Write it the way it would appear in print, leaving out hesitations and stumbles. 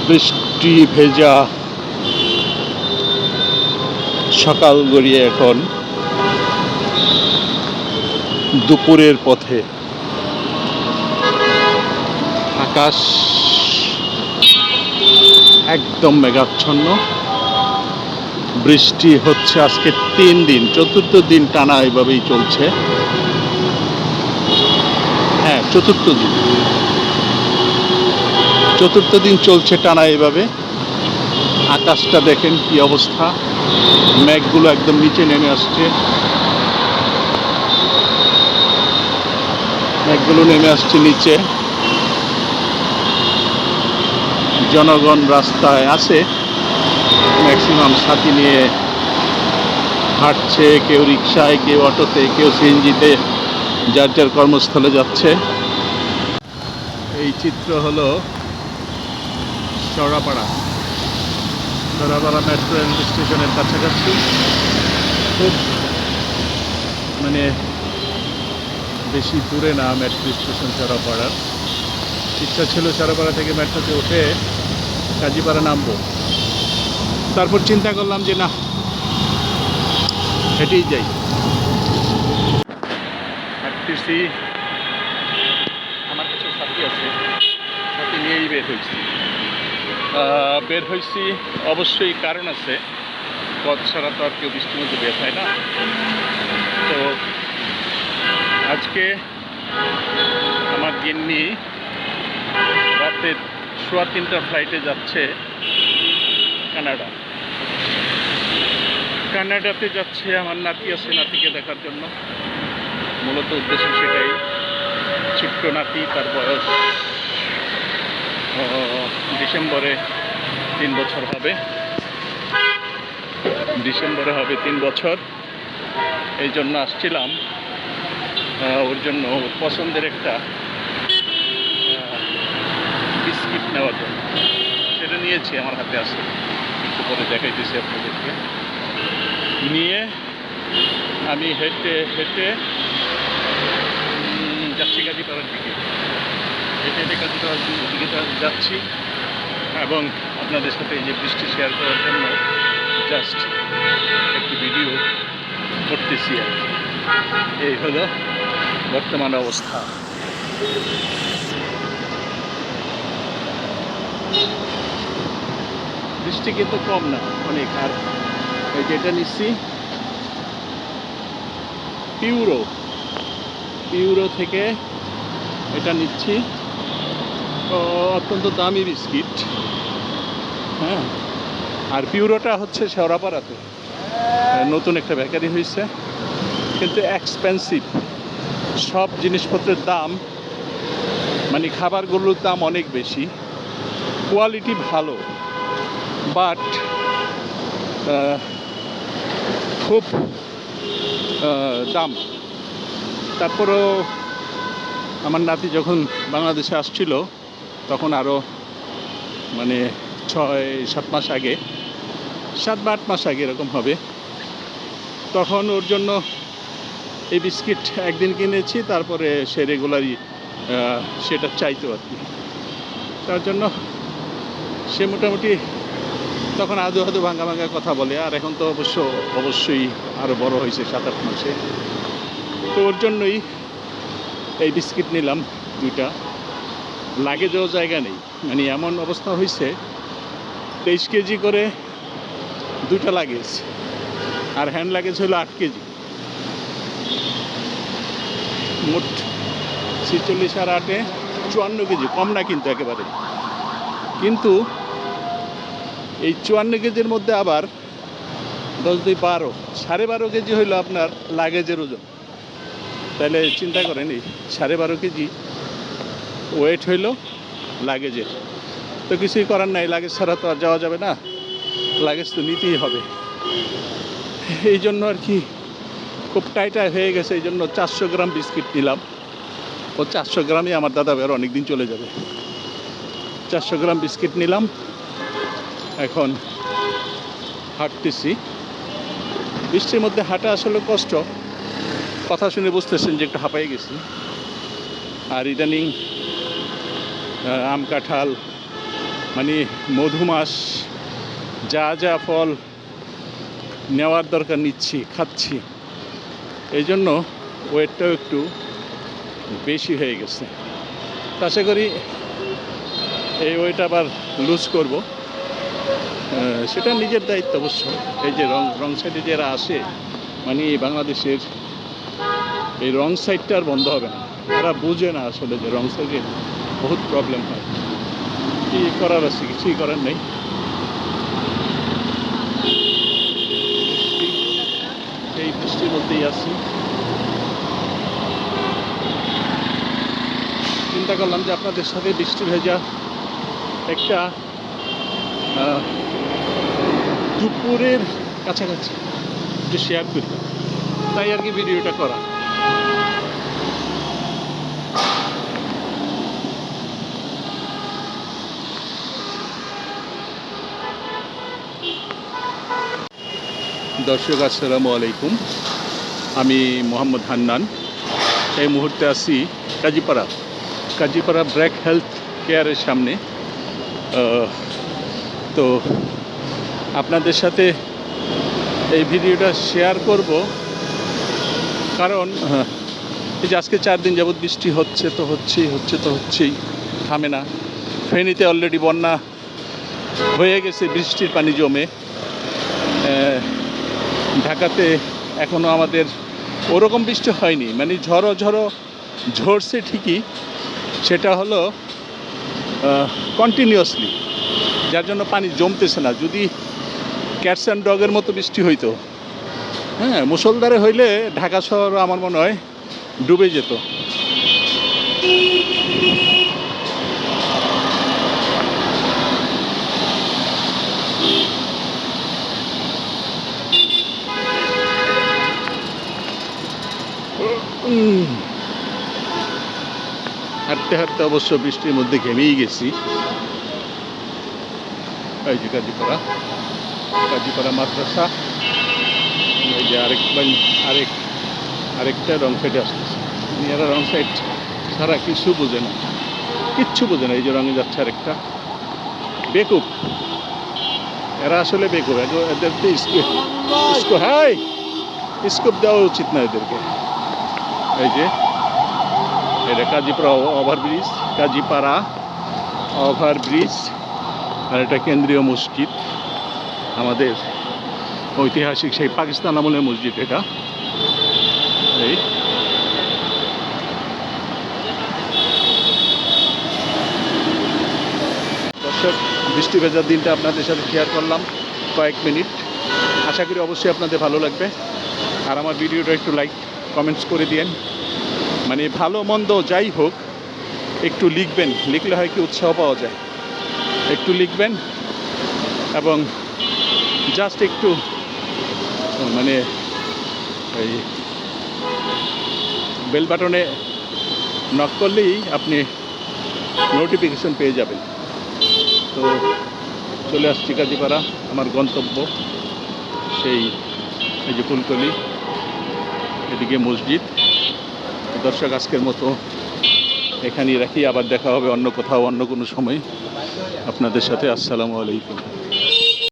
বৃষ্টি ভেজা সকাল গড়িয়ে এখন দুপুরের পথে। আকাশ একদম মেঘাচ্ছন্ন। বৃষ্টি হচ্ছে আজকে 3 দিন, চতুর্থ দিন টানা এভাবেই চলছে। হ্যাঁ, চতুর্থ দিন চলছে টানা এভাবে। আকাশটা দেখেন কি অবস্থা, মেঘগুলো একদম নিচে নেমে আসছে। নিচে। জনগণ রাস্তায় আছে, ম্যাক্সিমাম সাথী নিয়ে হাঁটছে, কেউ রিক্সায়, কেউ অটোতে, কেউ সিএনজিতে, যার যার কর্মস্থলে যাচ্ছে। এই চিত্র হলো চড়াপাড়া মেট্রো রেল স্টেশনের কাছাকাছি। খুব মানে বেশি দূরে না মেট্রো স্টেশন চড়াপাড়ার। ইচ্ছা ছিল চড়াপাড়া থেকে মেট্রোতে উঠে কাজীপাড়া নামবো, তারপর চিন্তা করলাম যে না, হেঁটেই যাই। হাঁটতেছি, আমার কাছে সাথী আছে, সাথী নিয়েই বের হয়েছি। অবশ্যই কারণ আছে, পথ ছাড়া তো আর কেউ বৃষ্টির মধ্যে বের হয় না। তো আজকে আমার গিন্নি রাতে 3:15 ফ্লাইটে যাচ্ছে কানাডাতে যাচ্ছে। আমার নাতি আছে, নাতিকে দেখার জন্য মূলত উদ্দেশ্য সেটাই। ছোট্ট নাতি, তার বয়স ডিসেম্বরে 3 বছর হবে। এই জন্য আসছিলাম ওর জন্য পছন্দের একটা বিস্কিট নেওয়ার জন্য। সেটা নিয়েছি, আমার হাতে আছে, একটু পরে দেখাইতেছি আপনাদেরকে। নিয়ে আমি হেঁটে যাচ্ছি কাজীপাড়ার দিকে। কাজীপাড়ার দিকে যাচ্ছি এবং আপনাদের সাথে এই যে বৃষ্টি শেয়ার করার জন্য জাস্ট একটি ভিডিও করতেছি আর কি। এই হলো বর্তমান অবস্থা। বৃষ্টি কিন্তু কম না, অনেক। আর এই যেটা নিচ্ছি পিউরো থেকে এটা নিচ্ছি, অত্যন্ত দামি বিস্কিট। হ্যাঁ, আর পিউরোটা হচ্ছে শেওড়াপাড়াতে নতুন একটা বেকারি হয়েছে, কিন্তু এক্সপেন্সিভ। সব জিনিসপত্রের দাম, মানে খাবারগুলোর দাম অনেক বেশি। কোয়ালিটি ভালো, বাট খুব দাম। তারপরেও আমার নাতি যখন বাংলাদেশে আসছিল, তখন আরও মানে 6-7 মাস আগে, 7 বা 8 মাস আগে এরকম হবে, তখন ওর জন্য এই বিস্কিট একদিন কিনেছি। তারপরে সে রেগুলারই সেটা চাইতো আর কি। তার জন্য সে মোটামুটি তখন আদৌ ভাঙা কথা বলে। আর এখন তো অবশ্যই আরও বড় হয়েছে, 7-8 মাসে। তো ওর জন্যই এই বিস্কিট নিলাম 2টা। লাগেজও জায়গা নেই, মানে এমন অবস্থা হয়েছে 23 কেজি করে 2টা লাগেজ, আর হ্যান্ড লাগেজ হলো 8 কেজি। মোট 46 আর 8-এ 54 কেজি। কম না কিন্তু একেবারে। কিন্তু এই 54 কেজির মধ্যে আবার 10-2 12, 12.5 কেজি হইলো আপনার লাগেজের ওজন। তাহলে চিন্তা করেন, এই 12.5 কেজি ওয়েট হইল লাগেজের। তো কিছুই করার নাই, লাগেজ ছাড়া তো আর যাওয়া যাবে না, লাগেজ তো নিতেই হবে। এই জন্য আর কি খুব টাইট হয়ে গেছে। এই জন্য 400 গ্রাম বিস্কিট নিলাম। ও 400 গ্রামই আমার দাদা ভাইয়ের অনেক দিন চলে যাবে। 400 গ্রাম বিস্কিট নিলাম। এখন হাঁটতেছি। বৃষ্টির মধ্যে হাঁটা আসলে কষ্ট, কথা শুনে বুঝতেছেন যে একটু হাঁপাই গেছি। আর ইদানিং আম কাঁঠাল মানে মধুমাস যা যা ফল নেওয়ার দরকার নিচ্ছি, খাচ্ছি, এই জন্য ওয়েটটাও একটু বেশি হয়ে গেছে। আশা করি এই ওয়েট আবার লুজ করব, সেটা নিজের দায়িত্ব অবশ্য। এই যে রং সাইডে যারা আসে, মানে বাংলাদেশের এই রং সাইডটা আর বন্ধ হবে না। তারা বুঝে না আসলে যে রং সাইডে বহুত প্রবলেম হয়। কী করার আছে, কিছুই করার নেই। এই বৃষ্টির মধ্যেই আছি। চিন্তা করলাম যে আপনাদের সাথে বৃষ্টি ভেজা একটা দুপুরের কাছাকাছি একটু শেয়ার করি, তাই আর কি ভিডিওটা করা। দর্শক আসসালামু আলাইকুম, আমি মোহাম্মদ হান্নান। এই মুহূর্তে আছি কাজীপাড়া ব্র্যাক হেলথ কেয়ারের সামনে। তো আপনাদের সাথে এই ভিডিওটা শেয়ার করব, কারণ এই যে আজকে 4 দিন যাবৎ বৃষ্টি হচ্ছে তো হচ্ছেই, থামে না। ফেনীতে অলরেডি বন্যা হয়ে গেছে, বৃষ্টির পানি জমে। ঢাকাতে এখনও আমাদের ওরকম বৃষ্টি হয়নি, মানে ঝড়ো ঝরছে ঠিকই, সেটা হলো কন্টিনিউয়াসলি, যার জন্য পানি জমতেছে না। যদি ক্যাটস অ্যান্ড ডগের মতো বৃষ্টি হইতো, হ্যাঁ, মুষলধারে হইলে ঢাকা শহর আমার মনে হয় ডুবে যেত। হাঁটতে হাঁটতে অবশ্য বৃষ্টির মধ্যে ঘেমেই গেছি। এই যে কাজীপাড়া মাদ্রাসা, এই যে আরেকটা রং সাইডে আসতেছে। এরা রং সাইড ছাড়া কিচ্ছু বোঝে না। এই যে রঙে যাচ্ছে আরেকটা। বেকুব, এরা আসলে বেকুব। এদেরকে স্কোপ দেওয়া উচিত না এদেরকে। এই যে এটা কাজীপাড়া ওভারব্রিজ, আর এটা কেন্দ্রীয় মসজিদ, আমাদের ঐতিহাসিক সেই পাকিস্তান আমলের মসজিদ এটা। এই দর্শক, বৃষ্টি ভেজার দিনটা আপনাদের সাথে শেয়ার করলাম কয়েক মিনিট। আশা করি অবশ্যই আপনাদের ভালো লাগবে। আর আমার ভিডিওটা একটু লাইক কমেন্টস করে দিয়েন। মানে ভালো মন্দ যাই হোক, একটু লিখবেন, লিখলে হয় কি উৎসাহ পাওয়া যায়। একটু লিখবেন এবং জাস্ট একটু মানে এই বেল বাটনে নক করলেই আপনি নোটিফিকেশন পেয়ে যাবেন। তো চলে আসছি কাজীপাড়া, আমার গন্তব্য সেই এই যে ফুলকলি, এদিকে মসজিদ। দর্শক, আজকের মতো এখানেই রাখি, আবার দেখা হবে অন্য কোথাও অন্য কোনো সময় আপনাদের সাথে। আসসালামু আলাইকুম।